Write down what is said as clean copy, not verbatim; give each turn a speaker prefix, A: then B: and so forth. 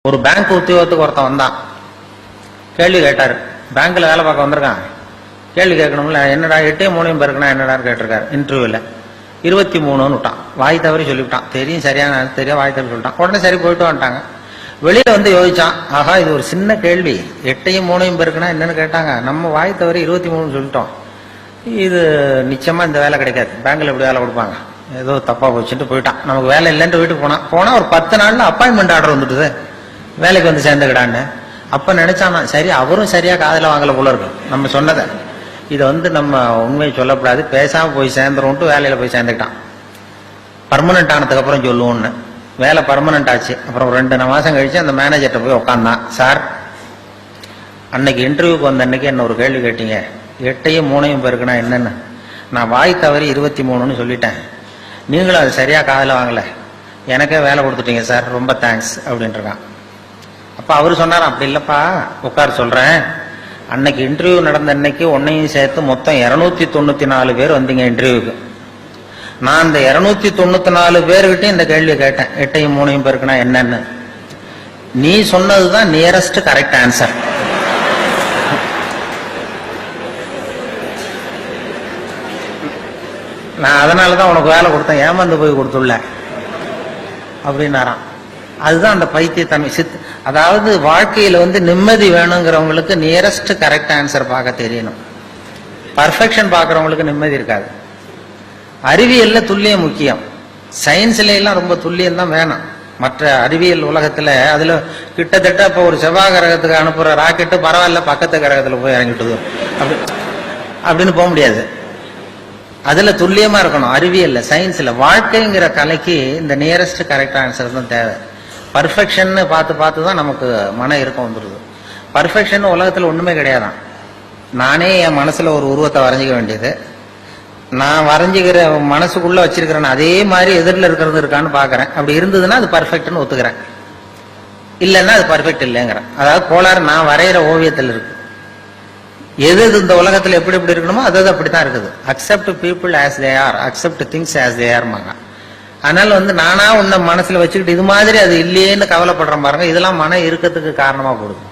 A: ஒரு பேங்க் உத்தியோகத்துக்கு ஒருத்தன் வந்தான், கேள்வி கேட்டாரு. பேங்க்ல வேலை பார்க்க வந்திருக்கான், கேள்வி கேட்கணும்ல. என்னடா 8 3 பேருக்குன்னா என்னடான்னு கேட்டிருக்காரு. இன்டர்வியூல 23 விட்டான். வாய் தவறி சொல்லிவிட்டான். தெரியும் சரியான தெரியும், வாய் தவறி சொல்லிட்டான். உடனே சரி போயிட்டு வந்துட்டாங்க. வெளியில வந்து யோசிச்சான், ஆஹா இது ஒரு சின்ன கேள்வி, 8 3 பேருக்குன்னா என்னன்னு கேட்டாங்க, நம்ம வாய் தவறி 23 சொல்லிட்டோம், இது நிச்சயமா இந்த வேலை கிடைக்காது, பேங்க்ல எப்படி வேலை கொடுப்பாங்க, ஏதோ தப்பா போச்சுட்டு போயிட்டான். நமக்கு வேலை இல்லைன்ட்டு வீட்டுக்கு போனா ஒரு 10 நாள்ல அப்பாயின்மெண்ட் ஆர்டர் வந்துட்டுது, வேலைக்கு வந்து சேர்ந்துக்கிடான்னு. அப்ப நினைச்சானா, சரி அவரும் சரியா காதல வாங்கல போல இருக்கு நம்ம சொன்னதை, இதை வந்து நம்ம உண்மையை சொல்லக்கூடாது, பேசாம போய் சேர்ந்துரும்ட்டு வேலையில போய் சேர்ந்துக்கிட்டான். பர்மனன்ட் ஆனதுக்கு அப்புறம் சொல்லுவோம்னு. வேலை பர்மனன்ட் ஆச்சு. அப்புறம் 2 மாசம் கழிச்சு அந்த மேனேஜர்கிட்ட போய் உட்காந்தான். சார், அன்னைக்கு இன்டர்வியூக்கு வந்த அன்னைக்கு என்ன ஒரு கேள்வி கேட்டீங்க, 8 3 பேருக்குன்னா என்னன்னு, நான் வாய் தவறி 23 சொல்லிட்டேன், நீங்களும் அது சரியா காதல வாங்கல, எனக்கே வேலை கொடுத்துட்டீங்க சார், ரொம்ப தேங்க்ஸ் அப்படின்ட்டு இருக்கான். அப்ப அவரு சொன்னார், அப்படி இல்லப்பா உட்கார் சொல்றேன், அன்னைக்கு இன்டர்வியூ நடந்த அன்னைக்கு உன்னையும் சேர்த்து மொத்தம் 294 பேர் வந்தீங்க இன்டர்வியூக்கு. நான் அந்த 294 பேர்கிட்ட இந்த கேள்வி கேட்டேன், 8 3 பேருக்குன்னா என்னன்னு, நீ சொன்னதுதான் நியரஸ்ட் கரெக்ட் ஆன்சர். நான் அதனாலதான் உனக்கு வேலை கொடுத்தேன், ஏமாந்து போய் கொடுத்துள்ள அப்படின்னாராம். அதுதான் அந்த பைத்தியத்தன்மை. அதாவது வாழ்க்கையில வந்து நிம்மதி வேணுங்கிறவங்களுக்கு நியரஸ்ட் கரெக்ட் ஆன்சர் பார்க்க தெரியணும். பர்ஃபெக்ஷன் பார்க்கறவங்களுக்கு நிம்மதி இருக்காது. அறிவியல்ல துல்லியம் முக்கியம், சயின்ஸ்ல எல்லாம் ரொம்ப துல்லியம் தான் வேணும். மற்ற அறிவியல் உலகத்துல அதுல கிட்டத்தட்ட இப்ப ஒரு செவ்வாய் கிரகத்துக்கு அனுப்புற ராக்கெட்டு பரவாயில்ல பக்கத்து கிரகத்துல போய் இறங்கிட்டு அப்படின்னு போக முடியாது. அதுல துல்லியமா இருக்கணும். அறிவியல்ல சயின்ஸ்ல வாழ்க்கைங்கிற கலைக்கு இந்த நியரஸ்ட் கரெக்ட் ஆன்சர் தான் தேவை. பர்ஃபெக்ஷன் பார்த்து தான் நமக்கு மன இறுக்கம் வந்துடுது. பர்ஃபெக்ஷன் உலகத்துல ஒண்ணுமே கிடையாதான். நானே என் மனசுல ஒரு உருவத்தை வரைஞ்சிக்க வேண்டியது, நான் வரைஞ்சிக்கிற மனசுக்குள்ள வச்சிருக்கிறேன் அதே மாதிரி எதிரில் இருக்கிறது இருக்கான்னு பாக்குறேன். அப்படி இருந்ததுன்னா அது பர்ஃபெக்ட்னு ஒத்துக்கிறேன், இல்லைன்னா அது பர்ஃபெக்ட் இல்லைங்கிறேன். அதாவது கோளாறு நான் வரைகிற ஓவியத்தில் இருக்கு. எது இந்த உலகத்துல எப்படி எப்படி இருக்கணுமோ அது அப்படித்தான் இருக்குது. Accept people as they are, accept things as they ஆர்மாங்க. அதனால வந்து நானா உன்னை மனசுல வச்சுக்கிட்டு இது மாதிரி அது இல்லையேன்னு கவலைப்படுறேன் பாருங்க, இதெல்லாம் மன இறுக்கத்துக்கு காரணமா போடுது.